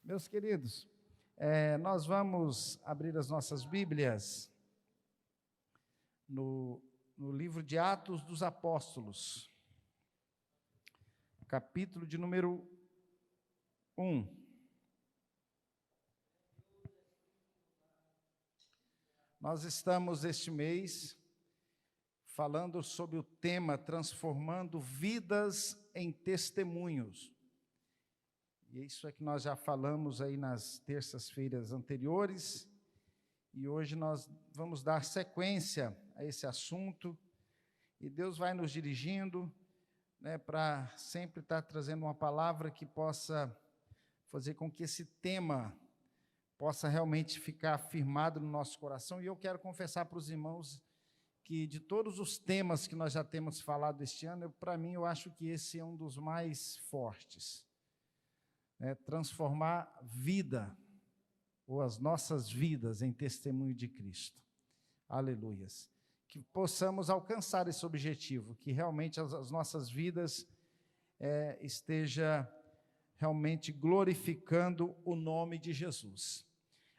Meus queridos, nós vamos abrir as nossas Bíblias no livro de Atos dos Apóstolos, capítulo de número 1. Nós estamos este mês falando sobre o tema Transformando Vidas em Testemunhos. E isso é que nós já falamos aí nas terças-feiras anteriores, e hoje nós vamos dar sequência a esse assunto, e Deus vai nos dirigindo, para sempre estar trazendo uma palavra que possa fazer com que esse tema possa realmente ficar firmado no nosso coração. E eu quero confessar para os irmãos que de todos os temas que nós já temos falado este ano, para mim eu acho que esse é um dos mais fortes. Transformar vida, ou as nossas vidas, em testemunho de Cristo. Aleluias. Que possamos alcançar esse objetivo, que realmente as nossas vidas esteja realmente glorificando o nome de Jesus.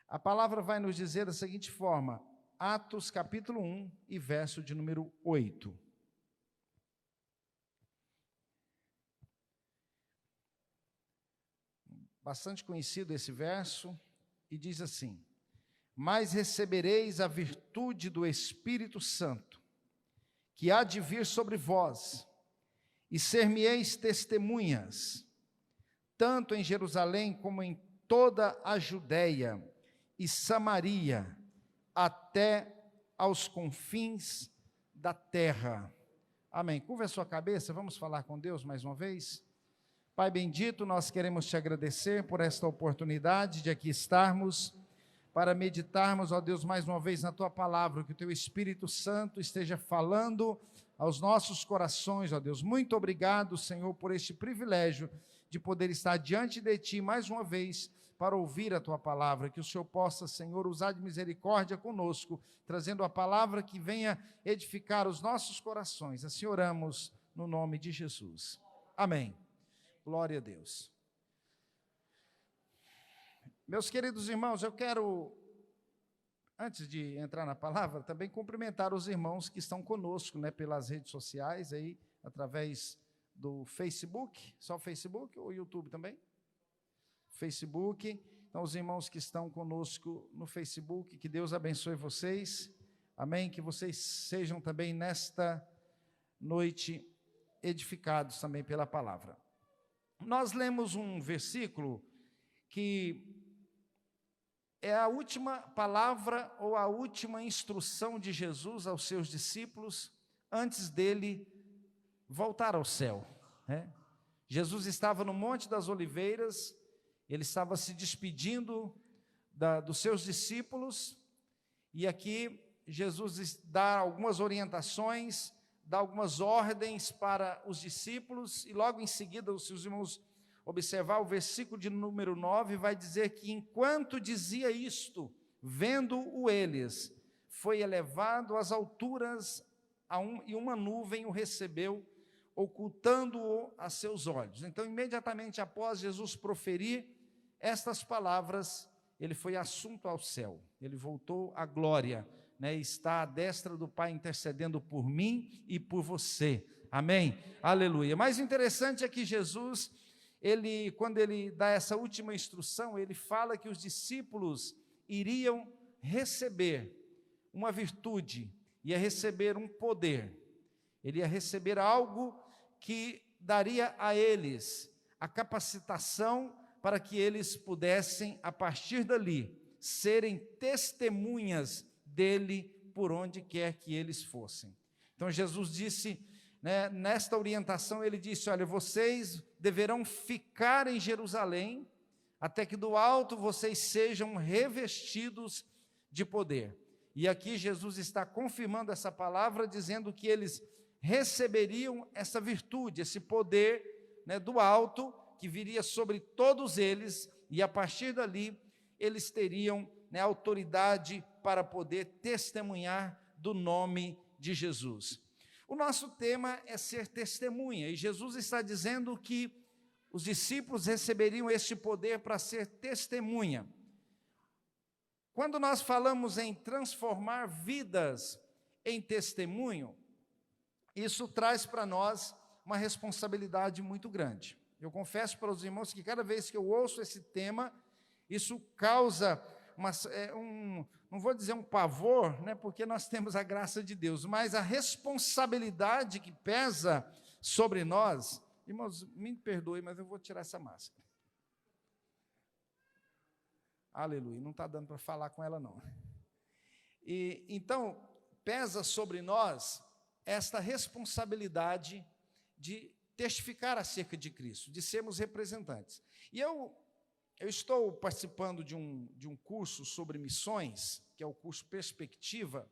A palavra vai nos dizer da seguinte forma, Atos capítulo 1 e verso de número 8. Bastante conhecido esse verso, e diz assim: mas recebereis a virtude do Espírito Santo, que há de vir sobre vós, e ser-me-eis testemunhas, tanto em Jerusalém como em toda a Judeia e Samaria, até aos confins da terra. Amém. Curva a sua cabeça, vamos falar com Deus mais uma vez. Pai bendito, nós queremos te agradecer por esta oportunidade de aqui estarmos, para meditarmos, ó Deus, mais uma vez na tua palavra, que o teu Espírito Santo esteja falando aos nossos corações, ó Deus. Muito obrigado, Senhor, por este privilégio de poder estar diante de ti mais uma vez, para ouvir a tua palavra, que o Senhor possa, Senhor, usar de misericórdia conosco, trazendo a palavra que venha edificar os nossos corações. Assim oramos no nome de Jesus. Amém. Glória a Deus. Meus queridos irmãos, eu quero, antes de entrar na palavra, também cumprimentar os irmãos que estão conosco, pelas redes sociais, aí, através do Facebook, só o Facebook ou o YouTube também? Facebook. Então, os irmãos que estão conosco no Facebook, que Deus abençoe vocês, amém, que vocês sejam também nesta noite edificados também pela palavra. Nós lemos um versículo que é a última palavra ou a última instrução de Jesus aos seus discípulos antes dele voltar ao céu. Jesus estava no Monte das Oliveiras, ele estava se despedindo dos seus discípulos, e aqui Jesus dá algumas orientações, dá algumas ordens para os discípulos, e logo em seguida, se os irmãos observar o versículo de número 9, vai dizer que enquanto dizia isto, vendo-o eles, foi elevado às alturas, e uma nuvem o recebeu, ocultando-o a seus olhos. Então, imediatamente após Jesus proferir estas palavras, ele foi assunto ao céu, ele voltou à glória, está à destra do Pai intercedendo por mim e por você, amém? Aleluia. Mas o interessante é que Jesus, quando ele dá essa última instrução, ele fala que os discípulos iriam receber uma virtude, ia receber um poder, ele ia receber algo que daria a eles a capacitação para que eles pudessem, a partir dali, serem testemunhas dele por onde quer que eles fossem. Então Jesus disse, nesta orientação ele disse, olha, vocês deverão ficar em Jerusalém, até que do alto vocês sejam revestidos de poder. E aqui Jesus está confirmando essa palavra, dizendo que eles receberiam essa virtude, esse poder do alto, que viria sobre todos eles, e a partir dali eles teriam autoridade para poder testemunhar do nome de Jesus. O nosso tema é ser testemunha, e Jesus está dizendo que os discípulos receberiam este poder para ser testemunha. Quando nós falamos em transformar vidas em testemunho, isso traz para nós uma responsabilidade muito grande. Eu confesso para os irmãos que cada vez que eu ouço esse tema, isso causa não vou dizer um pavor, né, porque nós temos a graça de Deus, mas a responsabilidade que pesa sobre nós. Irmãos, me perdoe, mas eu vou tirar essa máscara. Aleluia, não está dando para falar com ela não. E então, pesa sobre nós esta responsabilidade de testificar acerca de Cristo, de sermos representantes. E eu estou participando de um curso sobre missões, que é o curso Perspectiva,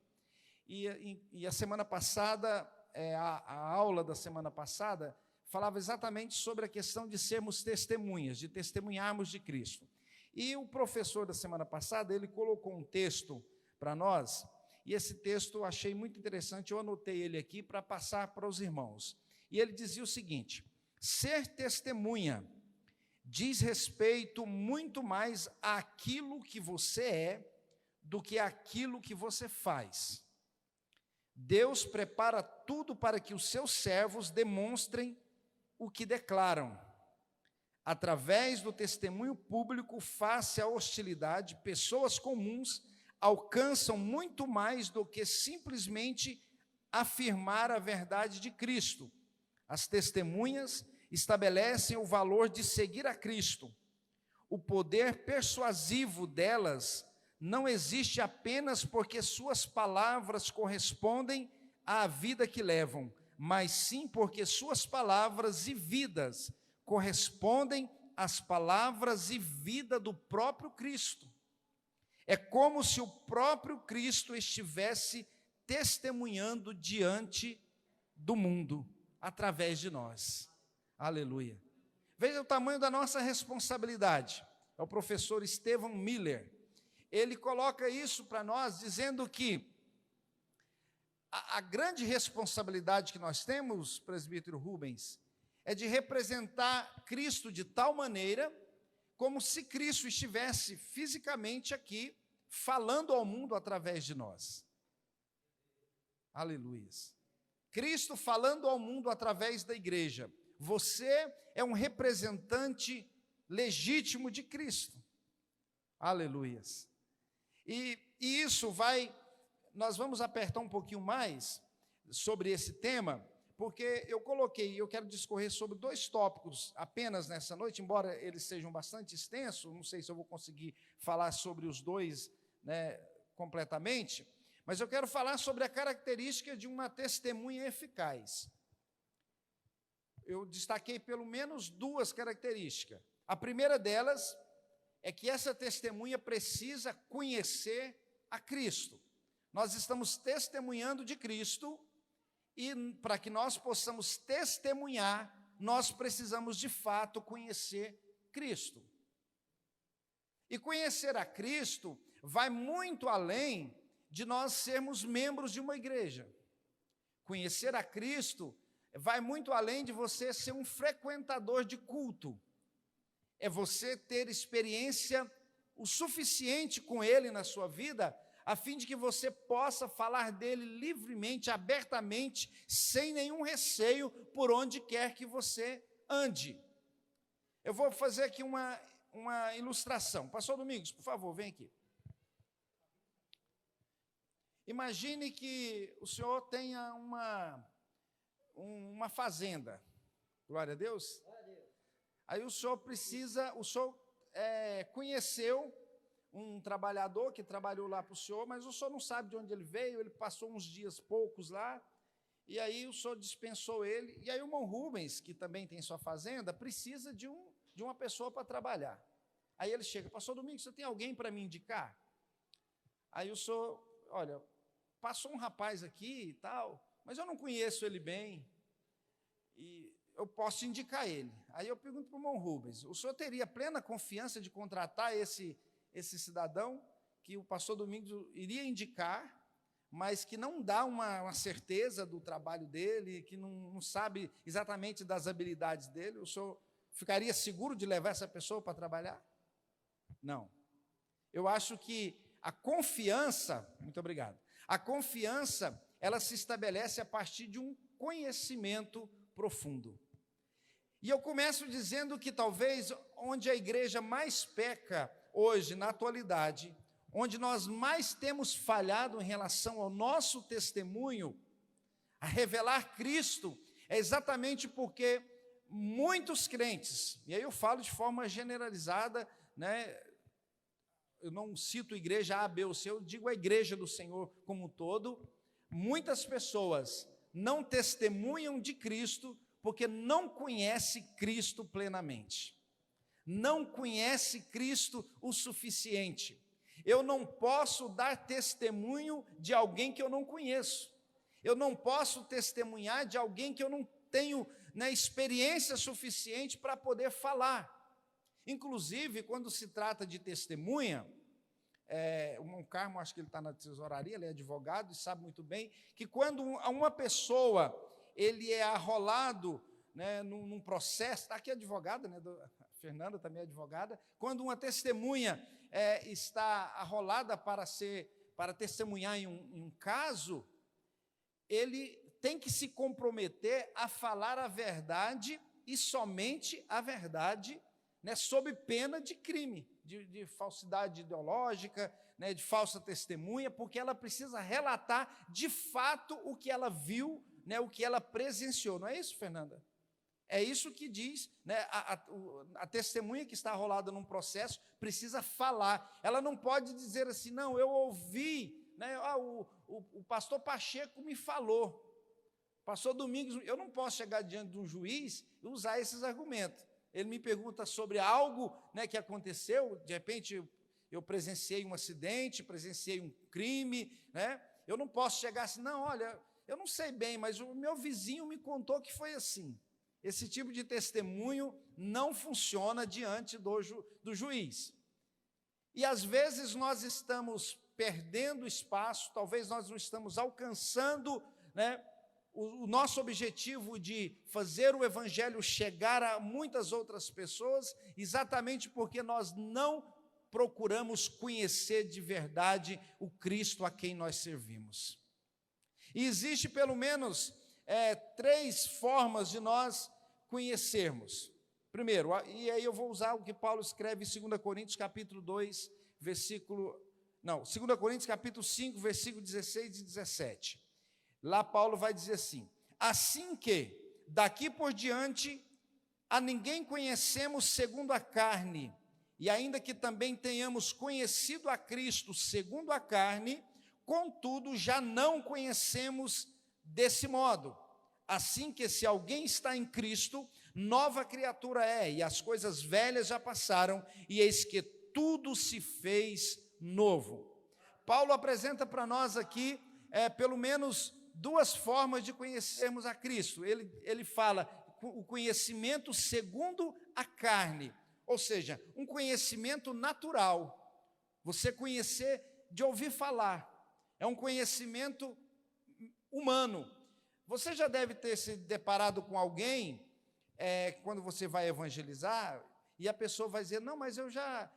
e a semana passada, a aula da semana passada, falava exatamente sobre a questão de sermos testemunhas, de testemunharmos de Cristo. E o professor da semana passada, ele colocou um texto para nós, e esse texto eu achei muito interessante, eu anotei ele aqui para passar para os irmãos. E ele dizia o seguinte: ser testemunha diz respeito muito mais àquilo que você é do que àquilo que você faz. Deus prepara tudo para que os seus servos demonstrem o que declaram. Através do testemunho público, face à hostilidade, pessoas comuns alcançam muito mais do que simplesmente afirmar a verdade de Cristo. As testemunhas estabelecem o valor de seguir a Cristo. O poder persuasivo delas não existe apenas porque suas palavras correspondem à vida que levam, mas sim porque suas palavras e vidas correspondem às palavras e vida do próprio Cristo. É como se o próprio Cristo estivesse testemunhando diante do mundo, através de nós. Aleluia. Veja o tamanho da nossa responsabilidade. É o professor Stephen Miller. Ele coloca isso para nós, dizendo que a grande responsabilidade que nós temos, presbítero Rubens, é de representar Cristo de tal maneira, como se Cristo estivesse fisicamente aqui, falando ao mundo através de nós. Aleluia. Cristo falando ao mundo através da igreja. Você é um representante legítimo de Cristo. Aleluias. E isso nós vamos apertar um pouquinho mais sobre esse tema, porque eu quero discorrer sobre 2 tópicos apenas nessa noite, embora eles sejam bastante extensos, não sei se eu vou conseguir falar sobre os 2, né, completamente, mas eu quero falar sobre a característica de uma testemunha eficaz. Eu destaquei pelo menos 2 características. A primeira delas é que essa testemunha precisa conhecer a Cristo. Nós estamos testemunhando de Cristo e para que nós possamos testemunhar, nós precisamos de fato conhecer Cristo. E conhecer a Cristo vai muito além de nós sermos membros de uma igreja. Conhecer a Cristo vai muito além de você ser um frequentador de culto. É você ter experiência o suficiente com Ele na sua vida, a fim de que você possa falar dele livremente, abertamente, sem nenhum receio, por onde quer que você ande. Eu vou fazer aqui uma ilustração. Pastor Domingos, por favor, vem aqui. Imagine que o senhor tenha uma fazenda. Glória a Deus. Aí o senhor conheceu um trabalhador que trabalhou lá para o senhor, mas o senhor não sabe de onde ele veio, ele passou uns dias poucos lá, e aí o senhor dispensou ele, e aí o irmão Rubens, que também tem sua fazenda, precisa de uma pessoa para trabalhar. Aí ele chega: pastor Domingos, você tem alguém para me indicar? Aí o senhor, olha, passou um rapaz aqui e tal, mas eu não conheço ele bem, e eu posso te indicar ele. Aí eu pergunto para o irmão Rubens: o senhor teria plena confiança de contratar esse cidadão que o pastor Domingos iria indicar, mas que não dá uma certeza do trabalho dele, que não sabe exatamente das habilidades dele? O senhor ficaria seguro de levar essa pessoa para trabalhar? Não. Eu acho que a confiança, muito obrigado, a confiança, ela se estabelece a partir de um conhecimento profundo. E eu começo dizendo que talvez onde a igreja mais peca hoje, na atualidade, onde nós mais temos falhado em relação ao nosso testemunho, a revelar Cristo, é exatamente porque muitos crentes, e aí eu falo de forma generalizada, né? Eu não cito igreja A, B ou C, eu digo a igreja do Senhor como um todo. Muitas pessoas não testemunham de Cristo porque não conhecem Cristo plenamente, não conhece Cristo o suficiente. Eu não posso dar testemunho de alguém que eu não conheço, eu não posso testemunhar de alguém que eu não tenho, né, experiência suficiente para poder falar. Inclusive, quando se trata de testemunha, o Carmo, acho que ele está na tesouraria, ele é advogado e sabe muito bem, que quando uma pessoa, ele é arrolado, né, num processo, está aqui a advogada, né, a Fernanda também é advogada, quando uma testemunha está arrolada para testemunhar em um caso, ele tem que se comprometer a falar a verdade e somente a verdade, né, sob pena de crime, de falsidade ideológica, né, de falsa testemunha, porque ela precisa relatar de fato o que ela viu, né, o que ela presenciou. Não é isso, Fernanda? É isso que diz, né, a testemunha que está arrolada num processo precisa falar. Ela não pode dizer assim, não, eu ouvi, né, o pastor Pacheco me falou, pastor Domingos, eu não posso chegar diante de um juiz e usar esses argumentos. Ele me pergunta sobre algo, né, que aconteceu, de repente eu presenciei um acidente, presenciei um crime, né? Eu não posso chegar assim, não, olha, eu não sei bem, mas o meu vizinho me contou que foi assim. Esse tipo de testemunho não funciona diante do juiz. E às vezes nós estamos perdendo espaço, talvez nós não estamos alcançando, né, o nosso objetivo de fazer o evangelho chegar a muitas outras pessoas, exatamente porque nós não procuramos conhecer de verdade o Cristo a quem nós servimos. E existe pelo menos 3 formas de nós conhecermos. Primeiro, e aí eu vou usar o que Paulo escreve em 2 Coríntios capítulo 2, 2 Coríntios capítulo 5, versículo 16 e 17. Lá Paulo vai dizer assim, assim que daqui por diante a ninguém conhecemos segundo a carne, e ainda que também tenhamos conhecido a Cristo segundo a carne, contudo já não conhecemos desse modo. Assim que se alguém está em Cristo, nova criatura é, e as coisas velhas já passaram, e eis que tudo se fez novo. Paulo apresenta para nós aqui, pelo menos 2 formas de conhecermos a Cristo. Ele fala o conhecimento segundo a carne, ou seja, um conhecimento natural, você conhecer de ouvir falar, é um conhecimento humano. Você já deve ter se deparado com alguém, quando você vai evangelizar, e a pessoa vai dizer, não, mas eu já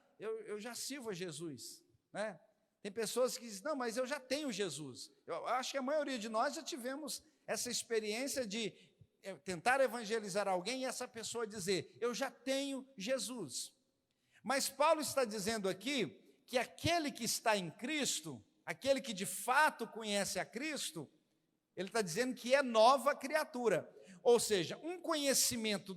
sirvo a Jesus, né? Tem pessoas que dizem, não, mas eu já tenho Jesus. Eu acho que a maioria de nós já tivemos essa experiência de tentar evangelizar alguém e essa pessoa dizer, eu já tenho Jesus. Mas Paulo está dizendo aqui que aquele que está em Cristo, aquele que de fato conhece a Cristo, ele está dizendo que é nova criatura. Ou seja, um conhecimento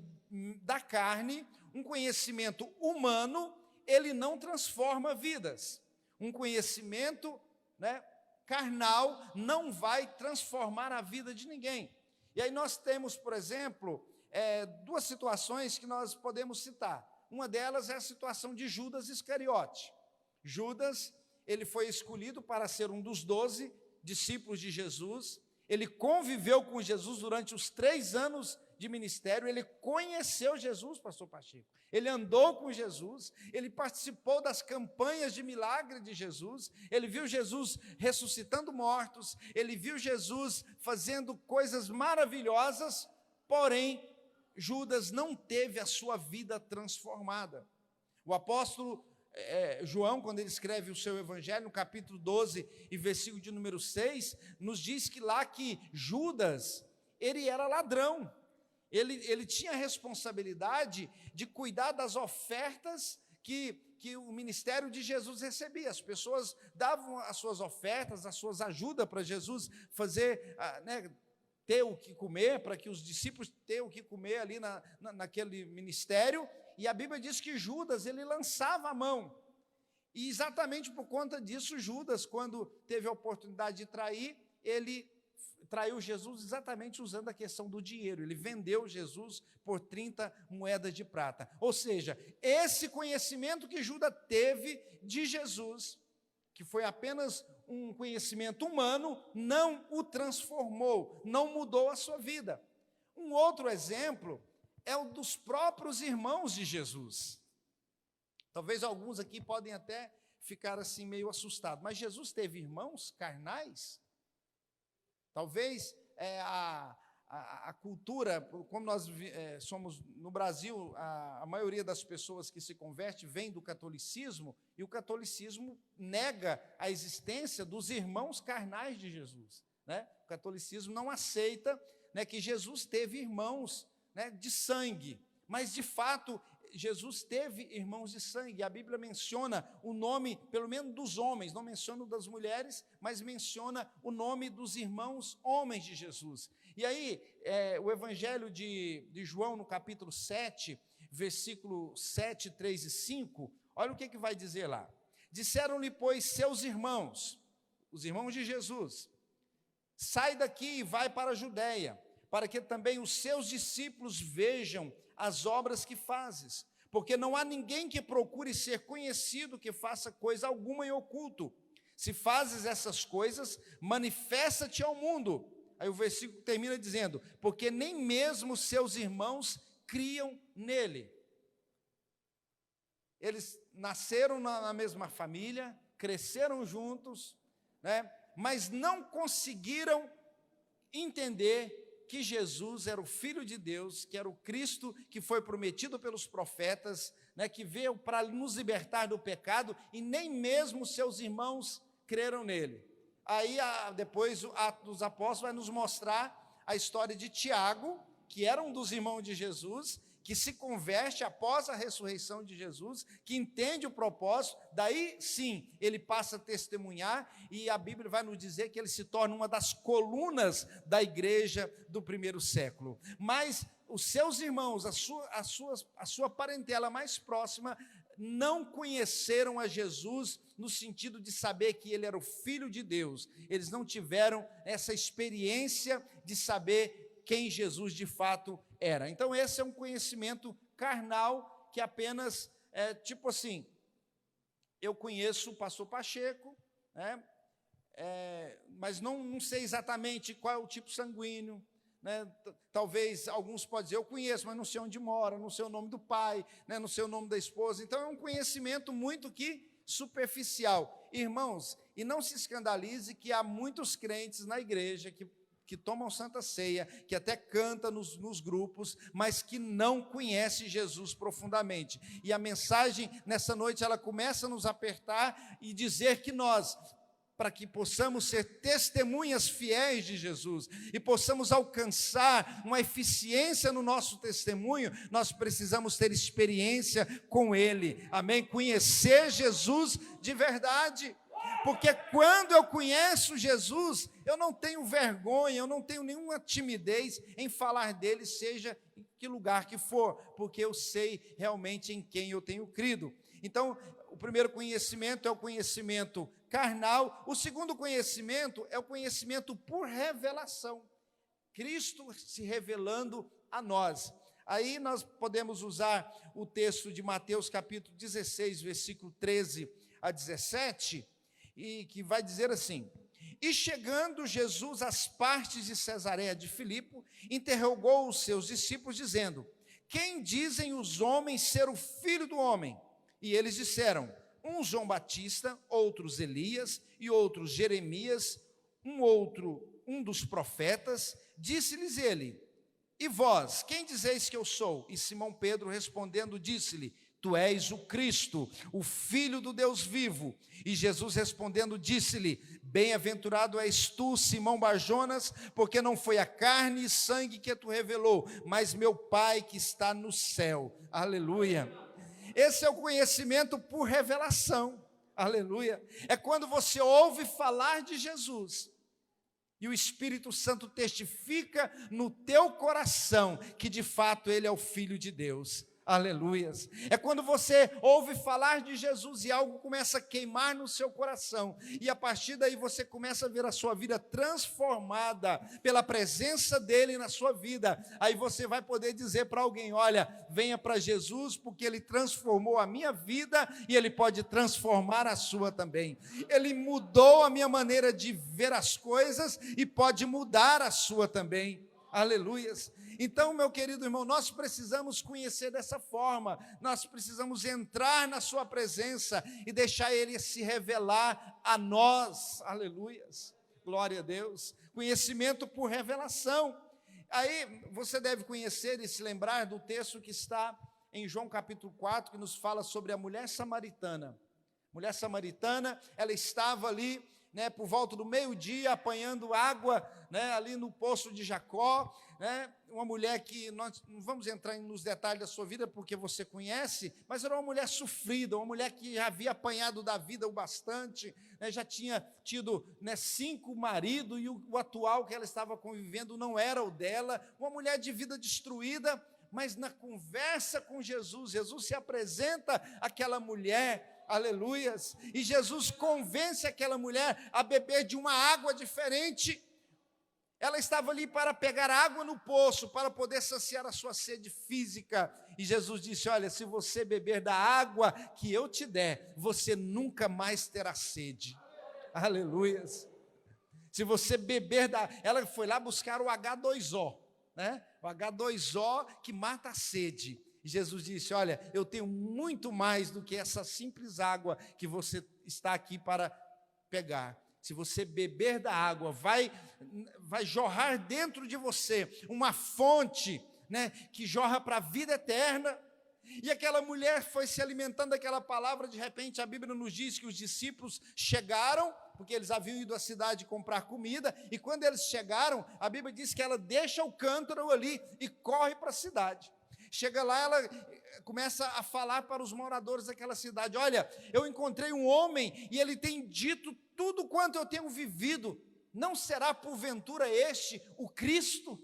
da carne, um conhecimento humano, ele não transforma vidas. Um conhecimento, né, carnal não vai transformar a vida de ninguém. E aí nós temos, por exemplo, 2 situações que nós podemos citar. Uma delas é a situação de Judas Iscariote. Judas, ele foi escolhido para ser um dos 12 discípulos de Jesus. Ele conviveu com Jesus durante os 3 anos de ministério, ele conheceu Jesus, pastor Pacheco, ele andou com Jesus, ele participou das campanhas de milagre de Jesus, ele viu Jesus ressuscitando mortos, ele viu Jesus fazendo coisas maravilhosas, porém, Judas não teve a sua vida transformada. O apóstolo João, quando ele escreve o seu evangelho, no capítulo 12 e versículo de número 6, nos diz que lá que Judas, ele era ladrão, ele tinha a responsabilidade de cuidar das ofertas que o ministério de Jesus recebia. As pessoas davam as suas ofertas, as suas ajudas para Jesus fazer, ter o que comer, para que os discípulos tenham o que comer ali naquele ministério. E a Bíblia diz que Judas, ele lançava a mão. E exatamente por conta disso, Judas, quando teve a oportunidade de trair, ele traiu Jesus exatamente usando a questão do dinheiro. Ele vendeu Jesus por 30 moedas de prata. Ou seja, esse conhecimento que Judas teve de Jesus, que foi apenas um conhecimento humano, não o transformou, não mudou a sua vida. Um outro exemplo é o dos próprios irmãos de Jesus. Talvez alguns aqui podem até ficar assim meio assustados, mas Jesus teve irmãos carnais? Talvez a cultura, como nós somos no Brasil, a maioria das pessoas que se converte vem do catolicismo, e o catolicismo nega a existência dos irmãos carnais de Jesus, né? O catolicismo não aceita, né, que Jesus teve irmãos, né, de sangue, mas de fato Jesus teve irmãos de sangue. A Bíblia menciona o nome, pelo menos dos homens, não menciona o das mulheres, mas menciona o nome dos irmãos homens de Jesus. E aí, o Evangelho de João, no capítulo 7, versículo 7, 3 e 5, olha o que vai dizer lá. Disseram-lhe, pois, seus irmãos, os irmãos de Jesus, sai daqui e vai para a Judéia, para que também os seus discípulos vejam as obras que fazes, porque não há ninguém que procure ser conhecido que faça coisa alguma em oculto. Se fazes essas coisas, manifesta-te ao mundo. Aí o versículo termina dizendo, porque nem mesmo seus irmãos criam nele. Eles nasceram na mesma família, cresceram juntos, né, mas não conseguiram entender que Jesus era o Filho de Deus, que era o Cristo que foi prometido pelos profetas, né, que veio para nos libertar do pecado, e nem mesmo seus irmãos creram nele. Aí, depois, o Atos dos Apóstolos vai nos mostrar a história de Tiago, que era um dos irmãos de Jesus, que se converte após a ressurreição de Jesus, que entende o propósito, daí sim, ele passa a testemunhar, e a Bíblia vai nos dizer que ele se torna uma das colunas da igreja do primeiro século. Mas os seus irmãos, a sua parentela mais próxima, não conheceram a Jesus no sentido de saber que ele era o Filho de Deus. Eles não tiveram essa experiência de saber quem Jesus de fato era. Então esse é um conhecimento carnal que apenas, tipo assim, eu conheço o pastor Pacheco, né, mas não sei exatamente qual é o tipo sanguíneo, né, talvez alguns podem dizer, eu conheço, mas não sei onde mora, não sei o nome do pai, né, não sei o nome da esposa. Então é um conhecimento muito que superficial. Irmãos, e não se escandalize que há muitos crentes na igreja que tomam Santa Ceia, que até canta nos grupos, mas que não conhece Jesus profundamente. E a mensagem nessa noite, ela começa a nos apertar e dizer que nós, para que possamos ser testemunhas fiéis de Jesus e possamos alcançar uma eficiência no nosso testemunho, nós precisamos ter experiência com Ele, amém? Conhecer Jesus de verdade. Porque quando eu conheço Jesus, eu não tenho vergonha, eu não tenho nenhuma timidez em falar dele, seja em que lugar que for, porque eu sei realmente em quem eu tenho crido. Então, o primeiro conhecimento é o conhecimento carnal, o segundo conhecimento é o conhecimento por revelação, Cristo se revelando a nós. Aí nós podemos usar o texto de Mateus capítulo 16, versículo 13 a 17, e que vai dizer assim: e chegando Jesus às partes de Cesareia de Filipe, interrogou os seus discípulos, dizendo: quem dizem os homens ser o Filho do Homem? E eles disseram: um João Batista, outros Elias, e outros Jeremias, um dos profetas. Disse-lhes ele: E vós, quem dizeis que eu sou? E Simão Pedro respondendo disse-lhe: Tu és o Cristo, o Filho do Deus vivo. E Jesus respondendo disse-lhe: Bem-aventurado és tu, Simão Barjonas, porque não foi a carne e sangue que tu revelou, mas meu Pai que está no céu. Aleluia. Esse é o conhecimento por revelação. Aleluia. É quando você ouve falar de Jesus e o Espírito Santo testifica no teu coração que de fato ele é o Filho de Deus. Aleluias. É quando você ouve falar de Jesus e algo começa a queimar no seu coração, e a partir daí você começa a ver a sua vida transformada pela presença dele na sua vida. Aí você vai poder dizer para alguém: olha, venha para Jesus, porque ele transformou a minha vida e ele pode transformar a sua também. Ele mudou a minha maneira de ver as coisas e pode mudar a sua também. Aleluias. Então, meu querido irmão, nós precisamos conhecer dessa forma, nós precisamos entrar na sua presença e deixar ele se revelar a nós. Aleluias. Glória a Deus. Conhecimento por revelação. Aí você deve conhecer e se lembrar do texto que está em João capítulo 4, que nos fala sobre a mulher samaritana. Mulher samaritana, ela estava ali, por volta do meio-dia, apanhando água, ali no poço de Jacó, uma mulher que, nós não vamos entrar nos detalhes da sua vida, porque você conhece, mas era uma mulher sofrida, uma mulher que já havia apanhado da vida o bastante, já tinha tido 5 maridos, e o atual que ela estava convivendo não era o dela, uma mulher de vida destruída, mas na conversa com Jesus, Jesus se apresenta àquela mulher, aleluias, e Jesus convence aquela mulher a beber de uma água diferente. Ela estava ali para pegar água no poço, para poder saciar a sua sede física, e Jesus disse: olha, se você beber da água que eu te der, você nunca mais terá sede. Aleluias. Se você beber ela foi lá buscar o H2O, o H2O que mata a sede. E Jesus disse: olha, eu tenho muito mais do que essa simples água que você está aqui para pegar. Se você beber da água, vai jorrar dentro de você uma fonte, que jorra para a vida eterna. E aquela mulher foi se alimentando daquela palavra. De repente a Bíblia nos diz que os discípulos chegaram, porque eles haviam ido à cidade comprar comida, e quando eles chegaram, a Bíblia diz que ela deixa o cântaro ali e corre para a cidade. Chega lá, ela começa a falar para os moradores daquela cidade: olha, eu encontrei um homem e ele tem dito tudo quanto eu tenho vivido. Não será porventura este o Cristo?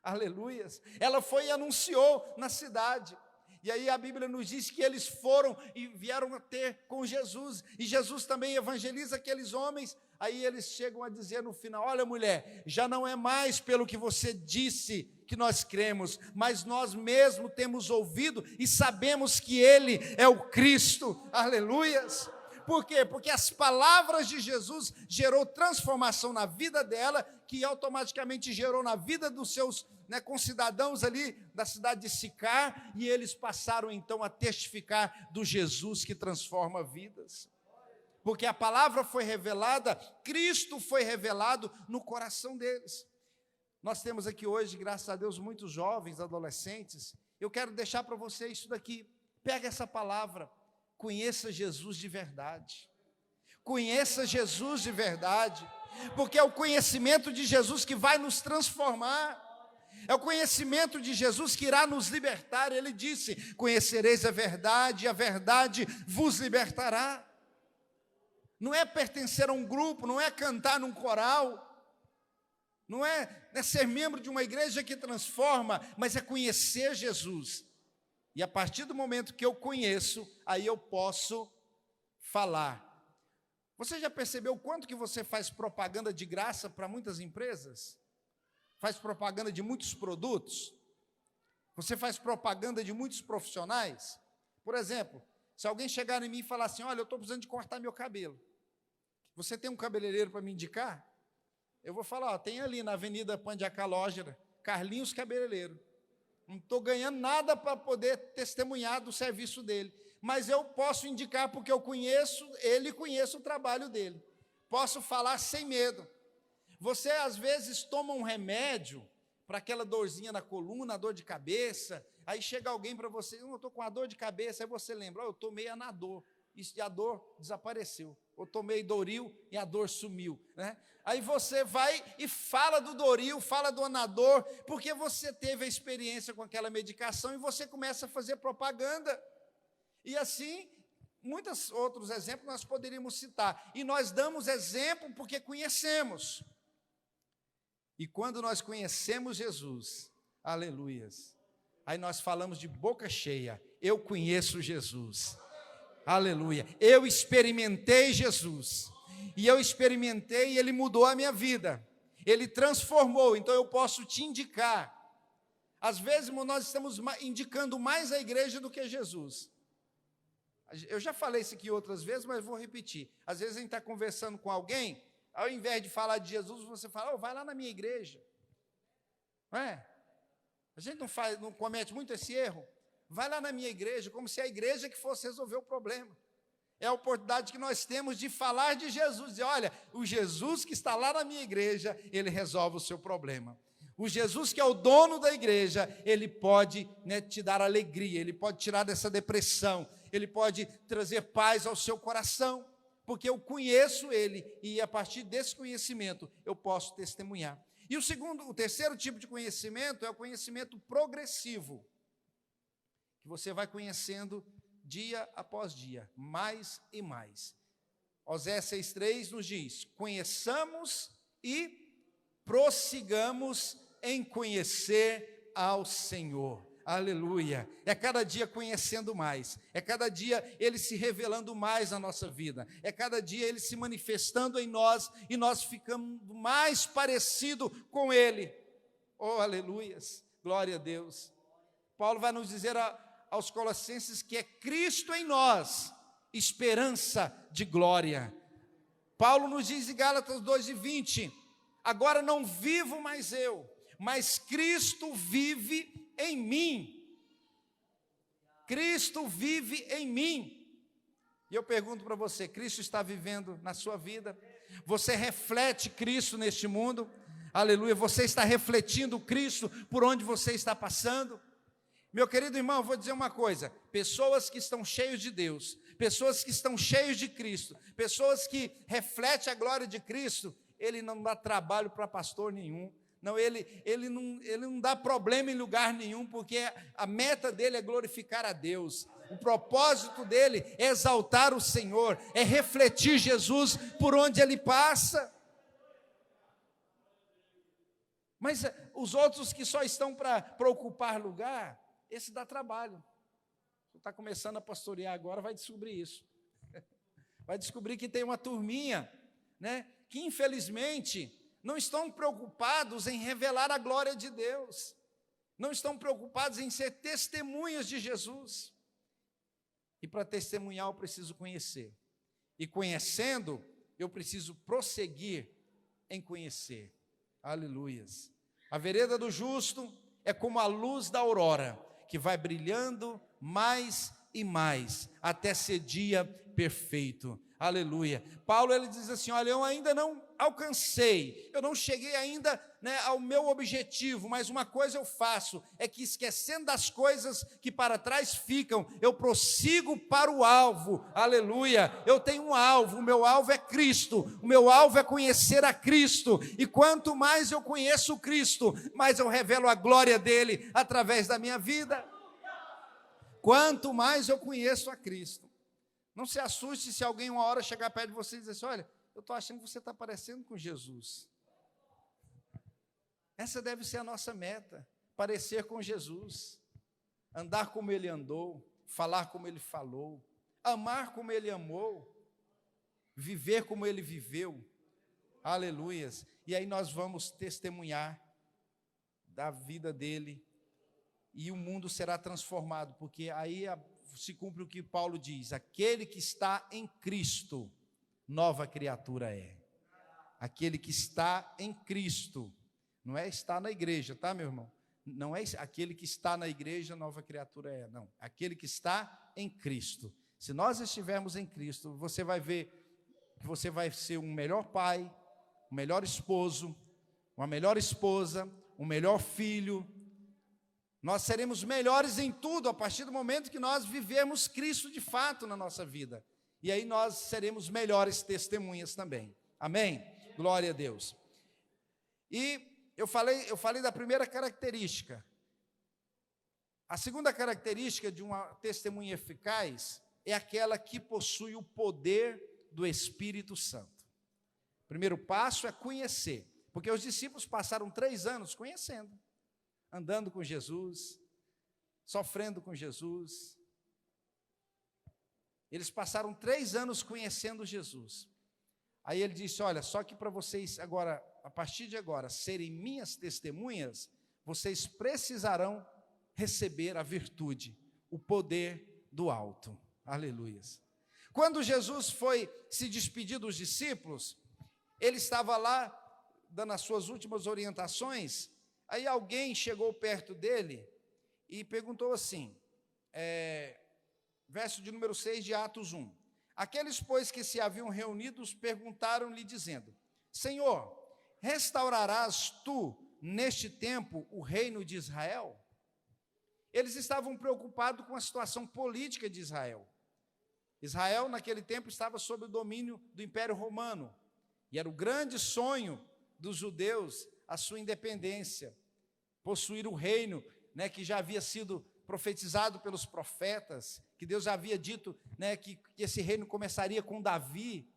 Aleluias. Ela foi e anunciou na cidade. E aí a Bíblia nos diz que eles foram e vieram a ter com Jesus. E Jesus também evangeliza aqueles homens. Aí eles chegam a dizer no final: olha, mulher, já não é mais pelo que você disse que nós cremos, mas nós mesmos temos ouvido e sabemos que Ele é o Cristo. Aleluias. Por quê? Porque as palavras de Jesus gerou transformação na vida dela, que automaticamente gerou na vida dos seus concidadãos ali da cidade de Sicar, e eles passaram então a testificar do Jesus que transforma vidas. Porque a palavra foi revelada, Cristo foi revelado no coração deles. Nós temos aqui hoje, graças a Deus, muitos jovens, adolescentes. Eu quero deixar para você isso daqui. Pega essa palavra, conheça Jesus de verdade. Conheça Jesus de verdade, porque é o conhecimento de Jesus que vai nos transformar. É o conhecimento de Jesus que irá nos libertar. Ele disse: conhecereis a verdade e a verdade vos libertará. Não é pertencer a um grupo, não é cantar num coral, não é ser membro de uma igreja que transforma, mas é conhecer Jesus. E a partir do momento que eu conheço, aí eu posso falar. Você já percebeu o quanto que você faz propaganda de graça para muitas empresas? Faz propaganda de muitos produtos? Você faz propaganda de muitos profissionais? Por exemplo, se alguém chegar em mim e falar assim: olha, eu estou precisando de cortar meu cabelo, você tem um cabeleireiro para me indicar? Eu vou falar: tem ali na Avenida Pandiacá Lógera, Carlinhos Cabeleireiro. Não estou ganhando nada para poder testemunhar do serviço dele, mas eu posso indicar porque eu conheço ele e conheço o trabalho dele. Posso falar sem medo. Você às vezes toma um remédio para aquela dorzinha na coluna, a dor de cabeça. Aí chega alguém para você, eu estou com uma dor de cabeça, aí você lembra, eu tomei Anador, e a dor desapareceu. Eu tomei Doril e a dor sumiu, né? Aí você vai e fala do Doril, fala do Anador, porque você teve a experiência com aquela medicação e você começa a fazer propaganda. E assim, muitos outros exemplos nós poderíamos citar. E nós damos exemplo porque conhecemos. E quando nós conhecemos Jesus, aleluias, aí nós falamos de boca cheia, eu conheço Jesus. Aleluia, eu experimentei Jesus, e eu experimentei e Ele mudou a minha vida, Ele transformou, então eu posso te indicar. Às vezes, irmão, nós estamos indicando mais a igreja do que Jesus. Eu já falei isso aqui outras vezes, mas vou repetir. Às vezes a gente está conversando com alguém, ao invés de falar de Jesus, você fala, vai lá na minha igreja. Não é? A gente não comete muito esse erro? Vai lá na minha igreja, como se a igreja que fosse resolver o problema. É a oportunidade que nós temos de falar de Jesus. Dizer, olha, o Jesus que está lá na minha igreja, Ele resolve o seu problema. O Jesus que é o dono da igreja, Ele pode, né, te dar alegria, Ele pode tirar dessa depressão, Ele pode trazer paz ao seu coração, porque eu conheço Ele, e a partir desse conhecimento eu posso testemunhar. E o terceiro tipo de conhecimento é o conhecimento progressivo, que você vai conhecendo dia após dia, mais e mais. Oséias 6,3 nos diz, conheçamos e prossigamos em conhecer ao Senhor. Aleluia, é cada dia conhecendo mais, é cada dia Ele se revelando mais na nossa vida, é cada dia Ele se manifestando em nós, e nós ficamos mais parecido com Ele. Oh, aleluias, glória a Deus. Paulo vai nos dizer aos Colossenses que é Cristo em nós, esperança de glória. Paulo nos diz em Gálatas 2:20, agora não vivo mais eu, mas Cristo vive em mim. Cristo vive em mim. E eu pergunto para você, Cristo está vivendo na sua vida? Você reflete Cristo neste mundo? Aleluia, você está refletindo Cristo por onde você está passando? Meu querido irmão, eu vou dizer uma coisa, pessoas que estão cheios de Deus, pessoas que estão cheios de Cristo, pessoas que refletem a glória de Cristo, ele não dá trabalho para pastor nenhum, não, ele não dá problema em lugar nenhum, porque a meta dele é glorificar a Deus, o propósito dele é exaltar o Senhor, é refletir Jesus por onde ele passa. Mas os outros que só estão para ocupar lugar, esse dá trabalho. Você está começando a pastorear agora, vai descobrir isso. Vai descobrir que tem uma turminha, né, que infelizmente não estão preocupados em revelar a glória de Deus, não estão preocupados em ser testemunhas de Jesus. E para testemunhar eu preciso conhecer, e conhecendo eu preciso prosseguir em conhecer. Aleluias. A vereda do justo é como a luz da aurora, que vai brilhando mais e mais, até ser dia perfeito. Aleluia. Paulo, ele diz assim, olha, eu ainda não alcancei, eu não cheguei ainda, né, ao meu objetivo, mas uma coisa eu faço, é que esquecendo das coisas que para trás ficam, eu prossigo para o alvo. Aleluia. Eu tenho um alvo, o meu alvo é Cristo, o meu alvo é conhecer a Cristo, e quanto mais eu conheço Cristo, mais eu revelo a glória dele através da minha vida. Quanto mais eu conheço a Cristo. Não se assuste se alguém uma hora chegar perto de você e dizer assim, olha, eu estou achando que você está parecendo com Jesus. Essa deve ser a nossa meta, parecer com Jesus, andar como Ele andou, falar como Ele falou, amar como Ele amou, viver como Ele viveu. Aleluias. E aí nós vamos testemunhar da vida dEle, e o mundo será transformado, porque aí se cumpre o que Paulo diz, aquele que está em Cristo, nova criatura é. Aquele que está em Cristo, não é estar na igreja, tá, meu irmão? Não é aquele que está na igreja, nova criatura é, não. Aquele que está em Cristo. Se nós estivermos em Cristo, você vai ver que você vai ser um melhor pai, um melhor esposo, uma melhor esposa, um melhor filho. Nós seremos melhores em tudo a partir do momento que nós vivemos Cristo de fato na nossa vida. E aí nós seremos melhores testemunhas também. Amém? Glória a Deus. E eu falei da primeira característica. A segunda característica de uma testemunha eficaz é aquela que possui o poder do Espírito Santo. O primeiro passo é conhecer, porque os discípulos passaram 3 anos conhecendo, andando com Jesus, sofrendo com Jesus. Eles passaram 3 anos conhecendo Jesus. Aí ele disse, olha, só que para vocês agora, a partir de agora, serem minhas testemunhas, vocês precisarão receber a virtude, o poder do alto. Aleluias. Quando Jesus foi se despedir dos discípulos, ele estava lá, dando as suas últimas orientações, aí alguém chegou perto dele e perguntou assim, verso de número 6 de Atos 1. Aqueles, pois, que se haviam reunidos, perguntaram-lhe, dizendo, Senhor, restaurarás tu, neste tempo, o reino de Israel? Eles estavam preocupados com a situação política de Israel. Israel, naquele tempo, estava sob o domínio do Império Romano, e era o grande sonho dos judeus, a sua independência, possuir o reino, né, que já havia sido profetizado pelos profetas, que Deus já havia dito, né, que esse reino começaria com Davi,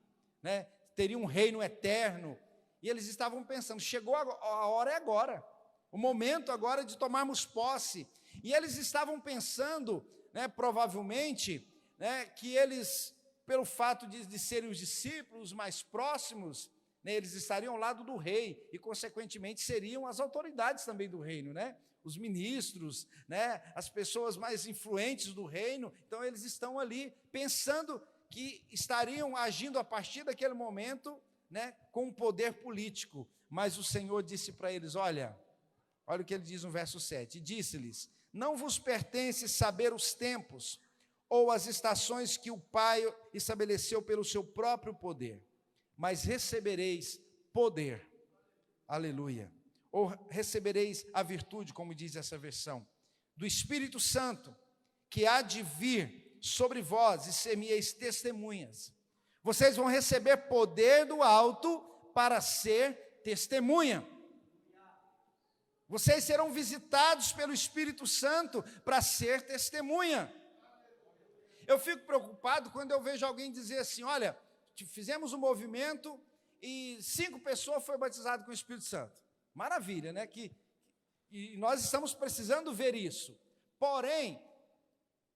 né, teria um reino eterno, e eles estavam pensando, chegou a hora é agora, o momento agora de tomarmos posse, e eles estavam pensando, né, provavelmente, né, que eles, pelo fato de serem os discípulos mais próximos, né, eles estariam ao lado do rei, e consequentemente seriam as autoridades também do reino, né, os ministros, né, as pessoas mais influentes do reino. Então eles estão ali pensando que estariam agindo a partir daquele momento, né, com um poder político, mas o Senhor disse para eles, olha o que ele diz no verso 7, disse-lhes, não vos pertence saber os tempos, ou as estações que o Pai estabeleceu pelo seu próprio poder, mas recebereis poder, aleluia, ou recebereis a virtude, como diz essa versão, do Espírito Santo, que há de vir sobre vós, e ser-me-eis testemunhas. Vocês vão receber poder do alto para ser testemunha. Vocês serão visitados pelo Espírito Santo para ser testemunha. Eu fico preocupado quando eu vejo alguém dizer assim, olha, fizemos um movimento e 5 pessoas foram batizadas com o Espírito Santo. Maravilha, né? E nós estamos precisando ver isso. Porém,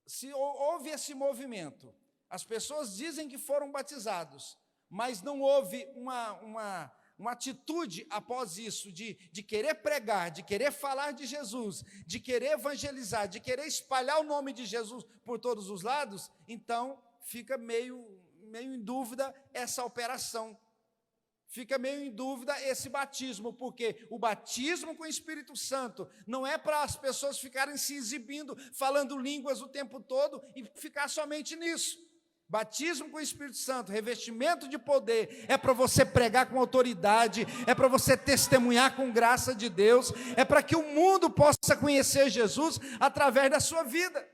se houve esse movimento, as pessoas dizem que foram batizados, mas não houve uma atitude após isso, de querer pregar, de querer falar de Jesus, de querer evangelizar, de querer espalhar o nome de Jesus por todos os lados, então fica meio em dúvida essa operação. Fica meio em dúvida esse batismo, porque o batismo com o Espírito Santo não é para as pessoas ficarem se exibindo, falando línguas o tempo todo e ficar somente nisso. Batismo com o Espírito Santo, revestimento de poder, é para você pregar com autoridade, é para você testemunhar com graça de Deus, é para que o mundo possa conhecer Jesus através da sua vida.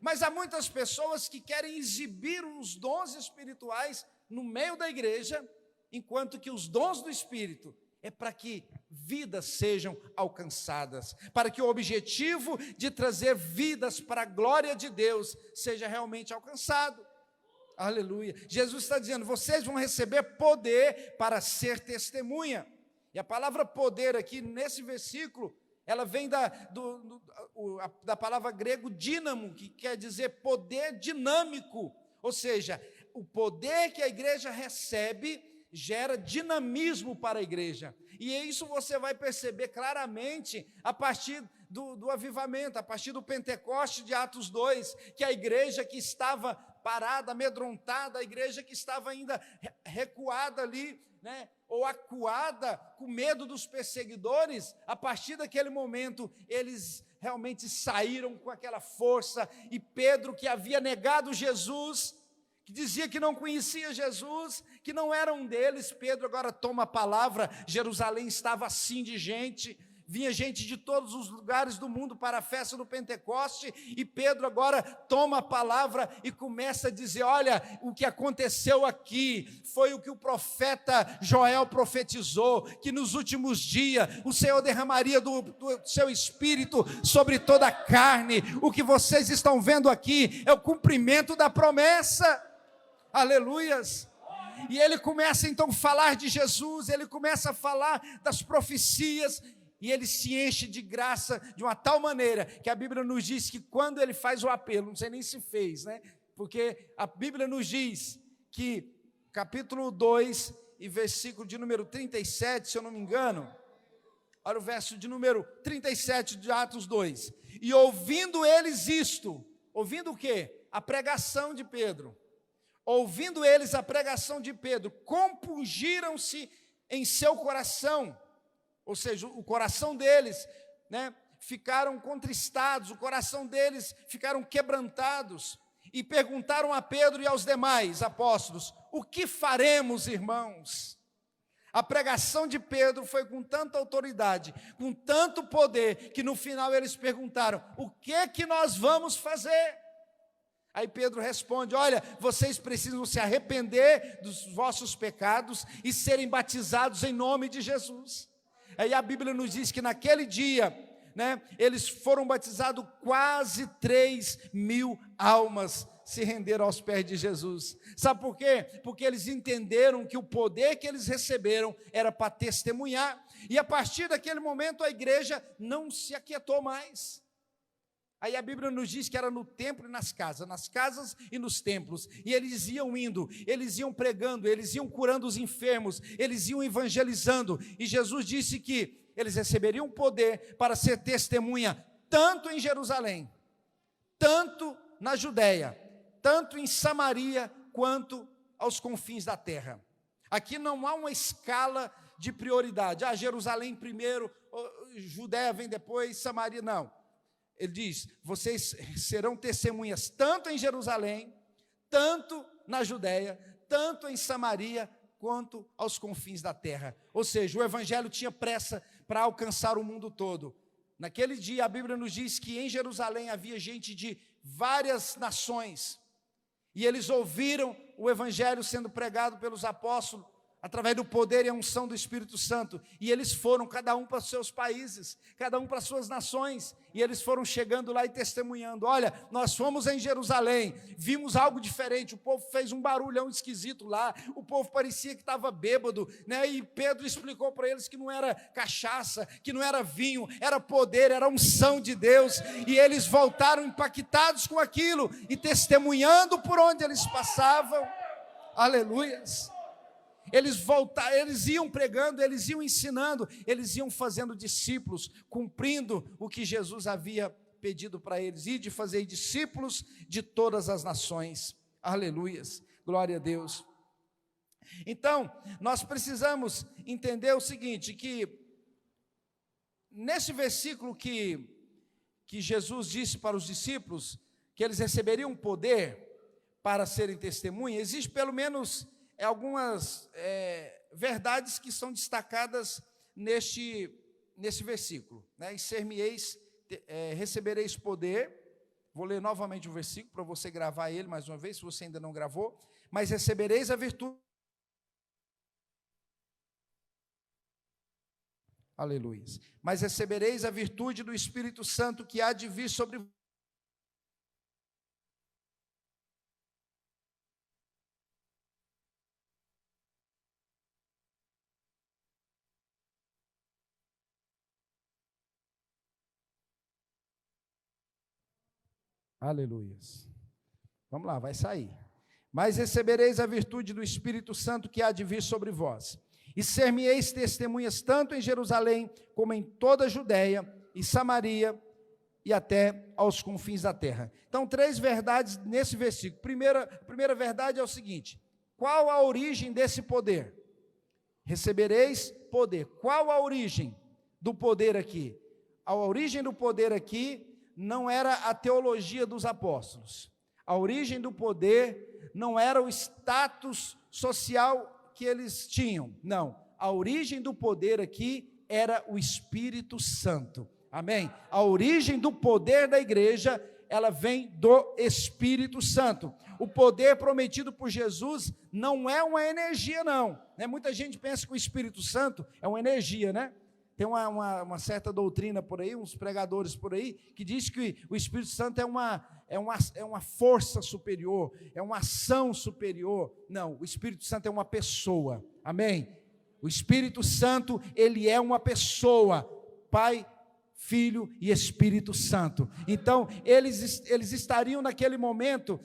Mas há muitas pessoas que querem exibir os dons espirituais no meio da igreja, enquanto que os dons do Espírito é para que vidas sejam alcançadas, para que o objetivo de trazer vidas para a glória de Deus seja realmente alcançado. Aleluia. Jesus está dizendo, vocês vão receber poder para ser testemunha. E a palavra poder aqui nesse versículo, ela vem da palavra grego dínamo, que quer dizer poder dinâmico, ou seja, o poder que a igreja recebe gera dinamismo para a igreja, e isso você vai perceber claramente a partir do avivamento, a partir do Pentecoste de Atos 2, que a igreja que estava parada, amedrontada, a igreja que estava ainda recuada ali, né, ou acuada, com medo dos perseguidores, a partir daquele momento, eles realmente saíram com aquela força, e Pedro, que havia negado Jesus, que dizia que não conhecia Jesus, que não era um deles, Pedro agora toma a palavra, Jerusalém estava assim de gente, vinha gente de todos os lugares do mundo para a festa do Pentecoste, e Pedro agora toma a palavra e começa a dizer: olha, o que aconteceu aqui foi o que o profeta Joel profetizou, que nos últimos dias o Senhor derramaria do seu Espírito sobre toda a carne. O que vocês estão vendo aqui é o cumprimento da promessa. Aleluias. E ele começa então a falar de Jesus, ele começa a falar das profecias, e ele se enche de graça de uma tal maneira, que a Bíblia nos diz que quando ele faz o apelo, não sei nem se fez, né? Porque a Bíblia nos diz que, capítulo 2, e versículo de número 37, se eu não me engano, olha o verso de número 37 de Atos 2, e ouvindo eles isto, ouvindo o quê? A pregação de Pedro. Ouvindo eles a pregação de Pedro, compungiram-se em seu coração, ou seja, o coração deles, né, ficaram contristados, o coração deles ficaram quebrantados, e perguntaram a Pedro e aos demais apóstolos: o que faremos, irmãos? A pregação de Pedro foi com tanta autoridade, com tanto poder, que no final eles perguntaram: o que é que nós vamos fazer? Aí Pedro responde: olha, vocês precisam se arrepender dos vossos pecados e serem batizados em nome de Jesus. Aí a Bíblia nos diz que naquele dia, né, eles foram batizados, quase 3.000 almas se renderam aos pés de Jesus. Sabe por quê? Porque eles entenderam que o poder que eles receberam era para testemunhar, e a partir daquele momento a igreja não se aquietou mais. Aí a Bíblia nos diz que era no templo e nas casas e nos templos, e eles iam indo, eles iam pregando, eles iam curando os enfermos, eles iam evangelizando, e Jesus disse que eles receberiam poder para ser testemunha, tanto em Jerusalém, tanto na Judéia, tanto em Samaria, quanto aos confins da terra. Aqui não há uma escala de prioridade: Jerusalém primeiro, Judéia vem depois, Samaria, não. Ele diz: vocês serão testemunhas tanto em Jerusalém, tanto na Judéia, tanto em Samaria, quanto aos confins da terra. Ou seja, o evangelho tinha pressa para alcançar o mundo todo. Naquele dia a Bíblia nos diz que em Jerusalém havia gente de várias nações, e eles ouviram o evangelho sendo pregado pelos apóstolos, através do poder e a unção do Espírito Santo, e eles foram, cada um para os seus países, cada um para as suas nações, e eles foram chegando lá e testemunhando: olha, nós fomos em Jerusalém, vimos algo diferente, o povo fez um barulhão esquisito lá, o povo parecia que estava bêbado, né? E Pedro explicou para eles que não era cachaça, que não era vinho, era poder, era unção de Deus, e eles voltaram impactados com aquilo, e testemunhando por onde eles passavam. Aleluias. Eles iam pregando, eles iam ensinando, eles iam fazendo discípulos, cumprindo o que Jesus havia pedido para eles, e de fazer discípulos de todas as nações. Aleluias, glória a Deus. Então, nós precisamos entender o seguinte, que nesse versículo que Jesus disse para os discípulos, que eles receberiam poder para serem testemunhas, existe pelo menos algumas verdades que são destacadas nesse versículo, né? E ser-me-eis, recebereis poder. Vou ler novamente o versículo para você gravar ele mais uma vez, se você ainda não gravou. Mas recebereis a virtude. Aleluia. Mas recebereis a virtude do Espírito Santo que há de vir sobre vós. Aleluias. Vamos lá, vai sair. Mas recebereis a virtude do Espírito Santo que há de vir sobre vós, e ser-me-eis testemunhas tanto em Jerusalém, como em toda a Judéia e Samaria, e até aos confins da terra. Então, 3 verdades nesse versículo. A primeira verdade é o seguinte: qual a origem desse poder? Recebereis poder. Qual a origem do poder aqui? A origem do poder aqui não era a teologia dos apóstolos. A origem do poder não era o status social que eles tinham. Não. A origem do poder aqui era o Espírito Santo. Amém? A origem do poder da igreja, ela vem do Espírito Santo. O poder prometido por Jesus não é uma energia, não. Muita gente pensa que o Espírito Santo é uma energia, né? Tem uma certa doutrina por aí, uns pregadores por aí, que diz que o Espírito Santo é uma força superior, é uma ação superior. Não, o Espírito Santo é uma pessoa. Amém? O Espírito Santo, ele é uma pessoa, Pai, Filho e Espírito Santo. Então, eles estariam naquele momento,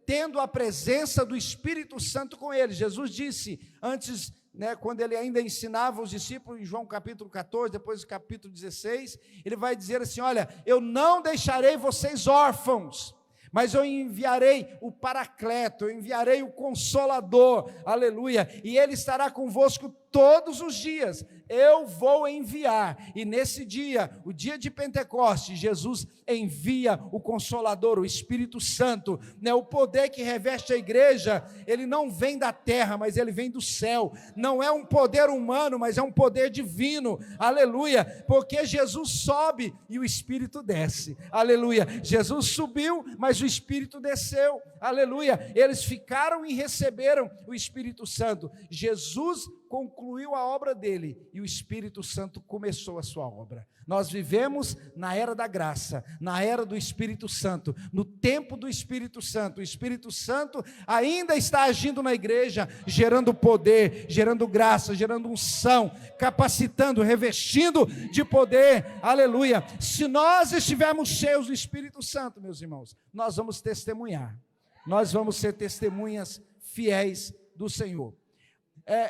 tendo a presença do Espírito Santo com eles. Jesus disse, antes, quando ele ainda ensinava os discípulos, em João capítulo 14, depois do capítulo 16, ele vai dizer assim, olha, eu não deixarei vocês órfãos, mas eu enviarei o Paracleto, eu enviarei o Consolador, aleluia, e ele estará convosco todos os dias. Eu vou enviar, e nesse dia, o dia de Pentecostes, Jesus envia o Consolador, o Espírito Santo, o poder que reveste a igreja, ele não vem da terra, mas ele vem do céu, não é um poder humano, mas é um poder divino, aleluia, porque Jesus sobe e o Espírito desce, aleluia, Jesus subiu, mas o Espírito desceu, aleluia, eles ficaram e receberam o Espírito Santo. Jesus concluiu a obra dele e o Espírito Santo começou a sua obra. Nós vivemos na era da graça, na era do Espírito Santo, no tempo do Espírito Santo. O Espírito Santo ainda está agindo na igreja, gerando poder, gerando graça, gerando unção, capacitando, revestindo de poder, aleluia. Se nós estivermos cheios do Espírito Santo, meus irmãos, nós vamos testemunhar, nós vamos ser testemunhas fiéis do Senhor.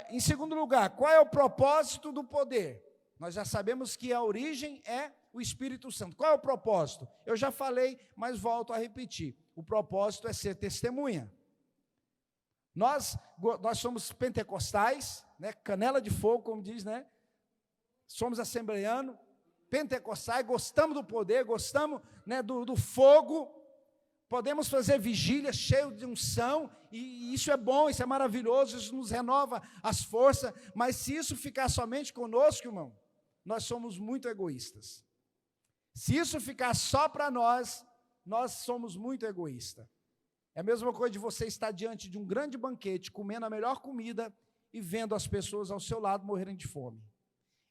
Em segundo lugar, qual é o propósito do poder? Nós já sabemos que a origem é o Espírito Santo. Qual é o propósito? Eu já falei, mas volto a repetir. O propósito é ser testemunha. Nós somos pentecostais, canela de fogo, como diz, somos assembleanos, pentecostais, gostamos do poder, gostamos do fogo. Podemos fazer vigília cheio de unção, e isso é bom, isso é maravilhoso, isso nos renova as forças, mas se isso ficar somente conosco, irmão, nós somos muito egoístas. Se isso ficar só para nós somos muito egoístas. É a mesma coisa de você estar diante de um grande banquete, comendo a melhor comida e vendo as pessoas ao seu lado morrerem de fome.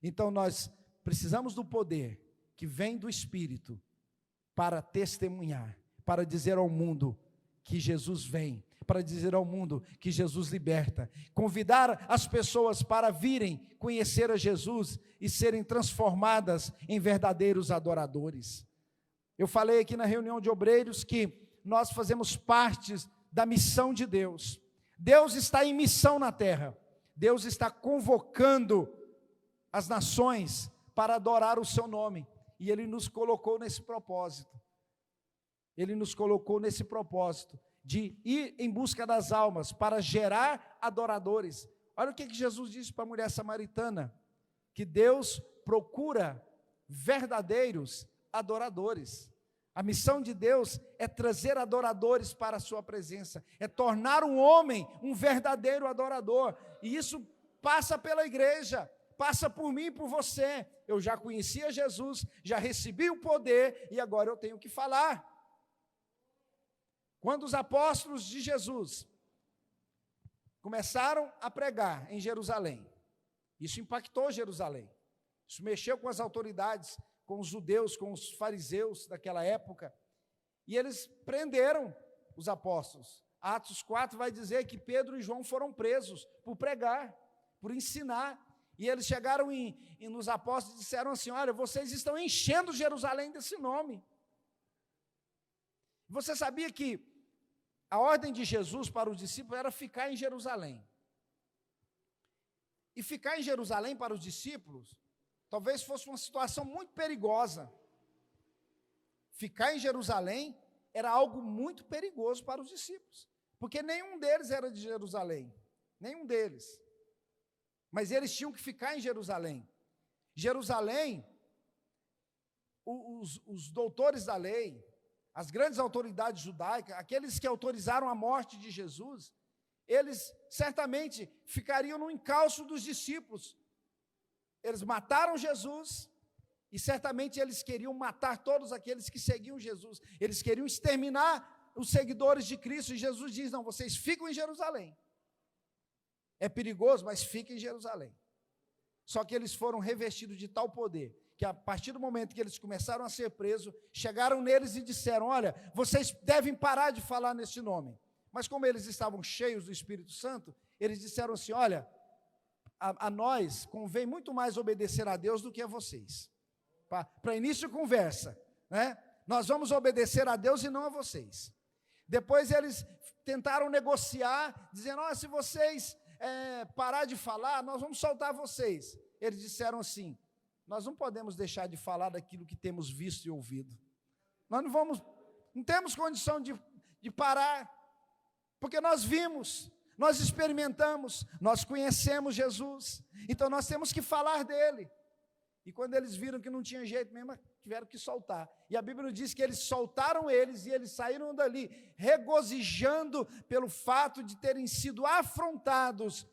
Então nós precisamos do poder que vem do Espírito para testemunhar, para dizer ao mundo que Jesus vem, para dizer ao mundo que Jesus liberta, convidar as pessoas para virem conhecer a Jesus e serem transformadas em verdadeiros adoradores. Eu falei aqui na reunião de obreiros que nós fazemos parte da missão de Deus. Deus está em missão na terra, Deus está convocando as nações para adorar o seu nome, e Ele nos colocou nesse propósito. Ele nos colocou nesse propósito de ir em busca das almas, para gerar adoradores. Olha o que Jesus disse para a mulher samaritana, que Deus procura verdadeiros adoradores. A missão de Deus é trazer adoradores para a sua presença, é tornar um homem um verdadeiro adorador, e isso passa pela igreja, passa por mim e por você. Eu já conhecia Jesus, já recebi o poder, e agora eu tenho que falar. Quando os apóstolos de Jesus começaram a pregar em Jerusalém, isso impactou Jerusalém, isso mexeu com as autoridades, com os judeus, com os fariseus daquela época, e eles prenderam os apóstolos. Atos 4 vai dizer que Pedro e João foram presos por pregar, por ensinar, e eles chegaram nos apóstolos e disseram assim: olha, vocês estão enchendo Jerusalém desse nome. Você sabia que a ordem de Jesus para os discípulos era ficar em Jerusalém. E ficar em Jerusalém para os discípulos, talvez fosse uma situação muito perigosa. Ficar em Jerusalém era algo muito perigoso para os discípulos, porque nenhum deles era de Jerusalém, nenhum deles. Mas eles tinham que ficar em Jerusalém. Jerusalém, os doutores da lei, as grandes autoridades judaicas, aqueles que autorizaram a morte de Jesus, eles certamente ficariam no encalço dos discípulos, eles mataram Jesus, e certamente eles queriam matar todos aqueles que seguiam Jesus, eles queriam exterminar os seguidores de Cristo, e Jesus diz, não, vocês ficam em Jerusalém, é perigoso, mas fiquem em Jerusalém. Só que eles foram revestidos de tal poder, que a partir do momento que eles começaram a ser presos, chegaram neles e disseram, olha, vocês devem parar de falar neste nome. Mas como eles estavam cheios do Espírito Santo, eles disseram assim, olha, a nós convém muito mais obedecer a Deus do que a vocês. Para início de conversa, né? Nós vamos obedecer a Deus e não a vocês. Depois eles tentaram negociar, dizendo, olha, se vocês parar de falar, nós vamos soltar vocês. Eles disseram assim, nós não podemos deixar de falar daquilo que temos visto e ouvido. Nós não temos condição de parar, porque nós vimos, nós experimentamos, nós conhecemos Jesus, então nós temos que falar dele. E quando eles viram que não tinha jeito mesmo, tiveram que soltar. E a Bíblia diz que eles soltaram eles e eles saíram dali, regozijando pelo fato de terem sido afrontados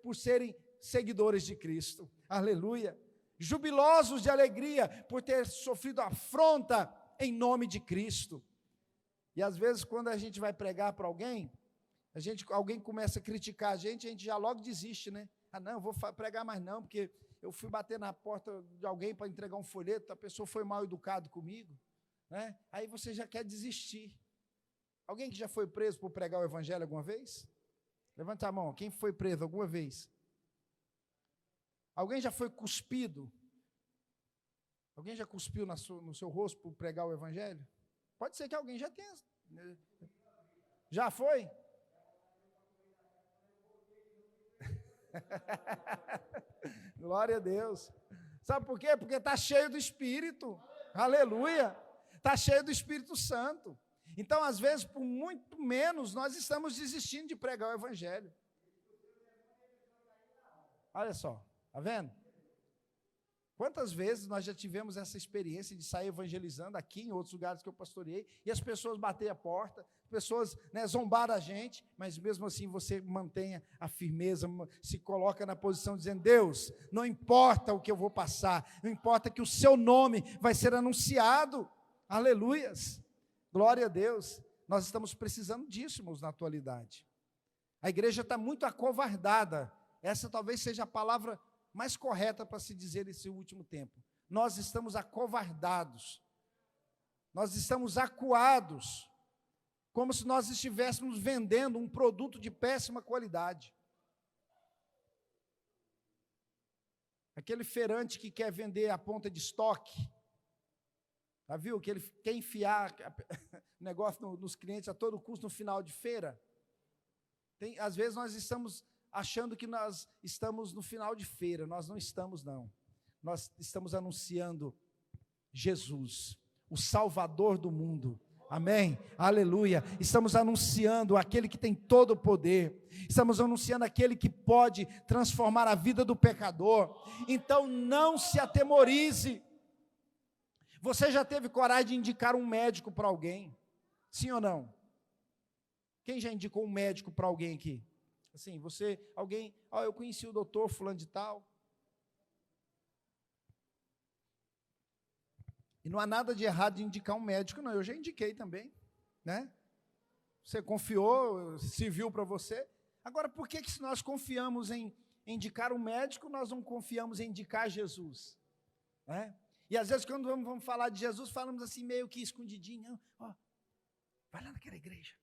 por serem seguidores de Cristo. Aleluia. Jubilosos de alegria por ter sofrido afronta em nome de Cristo. E às vezes quando a gente vai pregar para alguém, alguém começa a criticar a gente já logo desiste, né? Ah, não, eu vou pregar mais não, porque eu fui bater na porta de alguém para entregar um folheto, a pessoa foi mal educada comigo, né? Aí você já quer desistir. Alguém que já foi preso por pregar o evangelho alguma vez? Levanta a mão, quem foi preso alguma vez? Alguém já foi cuspido? Alguém já cuspiu no seu rosto por pregar o evangelho? Pode ser que alguém já tenha. Já foi? Glória a Deus. Sabe por quê? Porque está cheio do Espírito. Aleluia. Está cheio do Espírito Santo. Então, às vezes, por muito menos, nós estamos desistindo de pregar o evangelho. Olha só, está vendo? Quantas vezes nós já tivemos essa experiência de sair evangelizando aqui em outros lugares que eu pastoreei, e as pessoas bateram a porta, as pessoas zombaram a gente, mas mesmo assim você mantenha a firmeza, se coloca na posição dizendo, Deus, não importa o que eu vou passar, não importa que o seu nome vai ser anunciado, aleluias, glória a Deus. Nós estamos precisando disso, irmãos, na atualidade. A igreja está muito acovardada, essa talvez seja a palavra mais correta para se dizer nesse último tempo. Nós estamos acovardados, nós estamos acuados, como se nós estivéssemos vendendo um produto de péssima qualidade. Aquele feirante que quer vender a ponta de estoque, já viu? Que ele quer enfiar negócio nos clientes a todo custo no final de feira. Às vezes nós estamos achando que nós estamos no final de feira, nós não estamos não, nós estamos anunciando Jesus, o Salvador do mundo, amém, aleluia, estamos anunciando aquele que tem todo o poder, estamos anunciando aquele que pode transformar a vida do pecador, então não se atemorize. Você já teve coragem de indicar um médico para alguém? Sim ou não? Quem já indicou um médico para alguém aqui? Assim, alguém, eu conheci o doutor fulano de tal. E não há nada de errado de indicar um médico, não, eu já indiquei também, né? Você confiou, serviu para você. Agora, por que se nós confiamos em indicar um médico, nós não confiamos em indicar Jesus? Né? E às vezes quando vamos falar de Jesus, falamos assim meio que escondidinho, vai lá naquela igreja.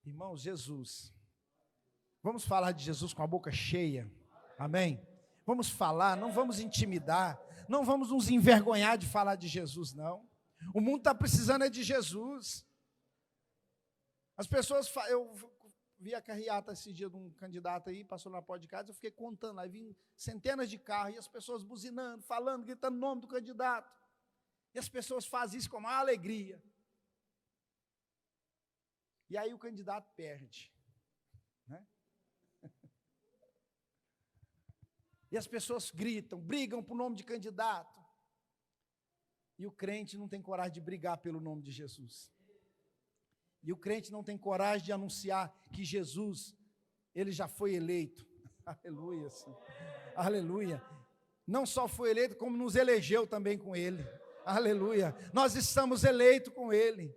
Irmãos, Jesus, vamos falar de Jesus com a boca cheia, amém? Vamos falar, não vamos intimidar, não vamos nos envergonhar de falar de Jesus, não. O mundo está precisando de Jesus. As pessoas, eu vi a carreata esse dia de um candidato aí, passou na porta de casa, eu fiquei contando, aí vim centenas de carros, e as pessoas buzinando, falando, gritando o nome do candidato, e as pessoas fazem isso com uma alegria. E aí o candidato perde, né? E as pessoas gritam, brigam por nome de candidato. E o crente não tem coragem de brigar pelo nome de Jesus. E o crente não tem coragem de anunciar que Jesus, ele já foi eleito. Aleluia, Senhor. Aleluia. Não só foi eleito, como nos elegeu também com ele. Aleluia. Nós estamos eleitos com ele.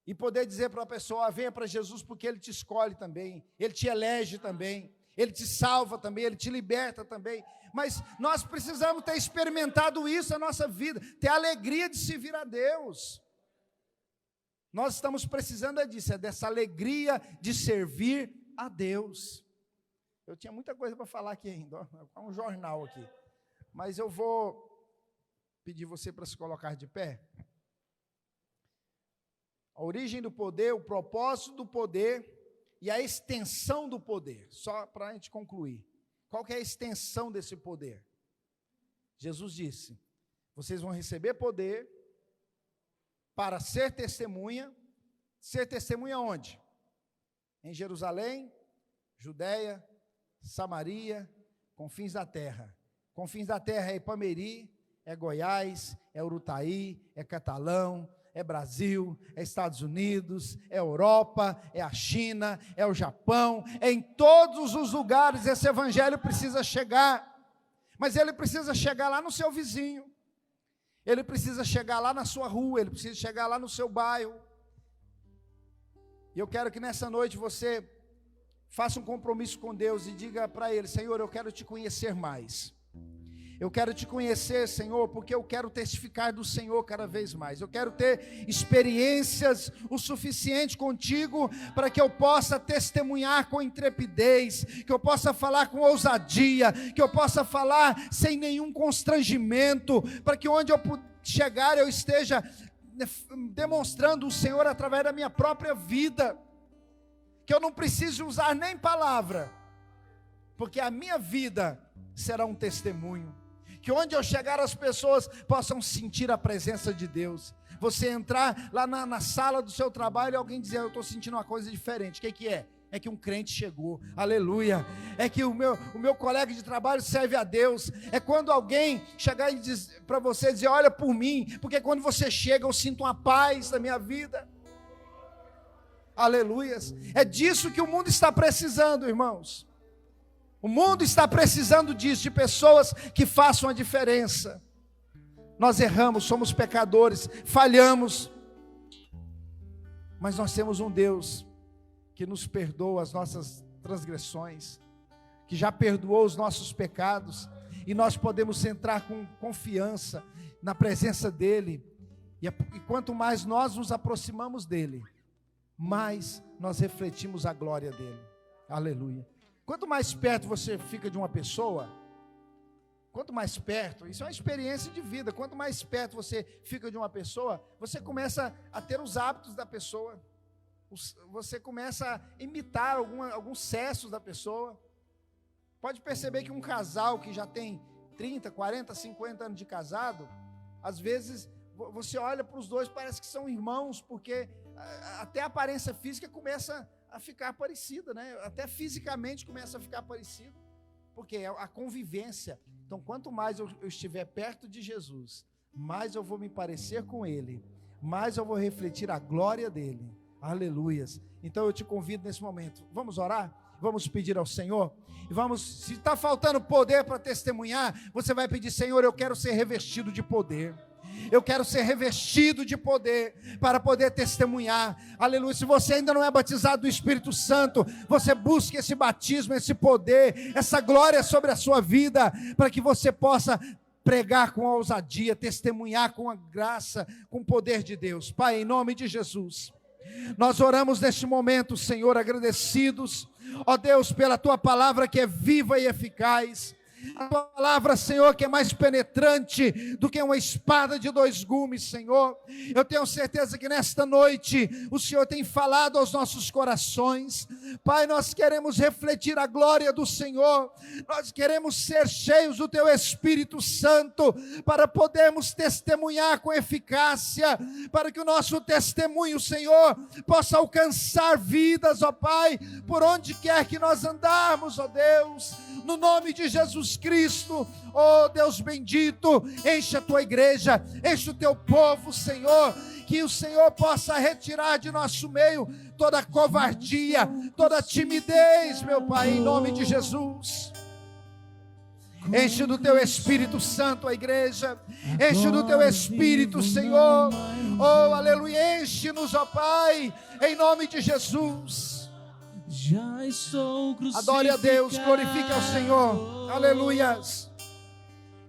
E poder dizer para a pessoa, venha para Jesus, porque ele te escolhe também, ele te elege também, ele te salva também, ele te liberta também. Mas nós precisamos ter experimentado isso na nossa vida, ter a alegria de servir a Deus. Nós estamos precisando disso, dessa alegria de servir a Deus. Eu tinha muita coisa para falar aqui ainda, é um jornal aqui. Mas eu vou pedir você para se colocar de pé. A origem do poder, o propósito do poder e a extensão do poder. Só para a gente concluir. Qual que é a extensão desse poder? Jesus disse, vocês vão receber poder para ser testemunha. Ser testemunha onde? Em Jerusalém, Judeia, Samaria, confins da terra. Confins da terra é Ipameri, é Goiás, é Urutaí, é Catalão, é Brasil, é Estados Unidos, é Europa, é a China, é o Japão, é em todos os lugares esse evangelho precisa chegar, mas ele precisa chegar lá no seu vizinho, ele precisa chegar lá na sua rua, ele precisa chegar lá no seu bairro. E eu quero que nessa noite você faça um compromisso com Deus e diga para Ele, Senhor, eu quero te conhecer mais. Eu quero te conhecer, Senhor, porque eu quero testificar do Senhor cada vez mais. Eu quero ter experiências o suficiente contigo para que eu possa testemunhar com intrepidez, que eu possa falar com ousadia, que eu possa falar sem nenhum constrangimento, para que onde eu chegar eu esteja demonstrando o Senhor através da minha própria vida, que eu não preciso usar nem palavra, porque a minha vida será um testemunho. Que onde eu chegar as pessoas possam sentir a presença de Deus. Você entrar lá na sala do seu trabalho e alguém dizer, eu estou sentindo uma coisa diferente. O que é? É que um crente chegou, aleluia. É que o meu colega de trabalho serve a Deus. É quando alguém chegar e dizer para você, dizer, olha por mim, porque quando você chega eu sinto uma paz na minha vida. Aleluias. É disso que o mundo está precisando, irmãos. O mundo está precisando disso, de pessoas que façam a diferença. Nós erramos, somos pecadores, falhamos, mas nós temos um Deus que nos perdoa as nossas transgressões, que já perdoou os nossos pecados, e nós podemos entrar com confiança na presença dEle, e quanto mais nós nos aproximamos dEle, mais nós refletimos a glória dEle. Aleluia. Quanto mais perto você fica de uma pessoa, quanto mais perto, isso é uma experiência de vida, quanto mais perto você fica de uma pessoa, você começa a ter os hábitos da pessoa, você começa a imitar alguns cessos da pessoa. Pode perceber que um casal que já tem 30, 40, 50 anos de casado, às vezes você olha para os dois, parece que são irmãos, porque até a aparência física começa a ficar parecida, né? Até fisicamente começa a ficar parecido, porque é a convivência. Então, quanto mais eu estiver perto de Jesus, mais eu vou me parecer com Ele, mais eu vou refletir a glória dEle. Aleluias. Então eu te convido nesse momento, vamos orar? Vamos pedir ao Senhor, e vamos, se está faltando poder para testemunhar, você vai pedir, Senhor, eu quero ser revestido de poder. Eu quero ser revestido de poder para poder testemunhar. Aleluia. Se você ainda não é batizado do Espírito Santo, você busque esse batismo, esse poder, essa glória sobre a sua vida, para que você possa pregar com ousadia, testemunhar com a graça, com o poder de Deus. Pai, em nome de Jesus, nós oramos neste momento, Senhor, agradecidos, ó Deus, pela Tua palavra que é viva e eficaz. A Tua palavra, Senhor, que é mais penetrante do que uma espada de 2 gumes, Senhor. Eu tenho certeza que nesta noite o Senhor tem falado aos nossos corações. Pai, nós queremos refletir a glória do Senhor. Nós queremos ser cheios do Teu Espírito Santo para podermos testemunhar com eficácia, para que o nosso testemunho, Senhor, possa alcançar vidas, ó Pai, por onde quer que nós andarmos, ó Deus. No nome de Jesus Cristo, oh Deus bendito, enche a Tua igreja, enche o Teu povo, Senhor, que o Senhor possa retirar de nosso meio toda covardia, toda timidez, meu Pai, em nome de Jesus. Enche do teu Espírito Santo a igreja, enche do teu Espírito, Senhor, oh, aleluia, enche-nos, ó Pai, em nome de Jesus. Já estou crucificado. Adore a Deus, glorifique ao Senhor, aleluias.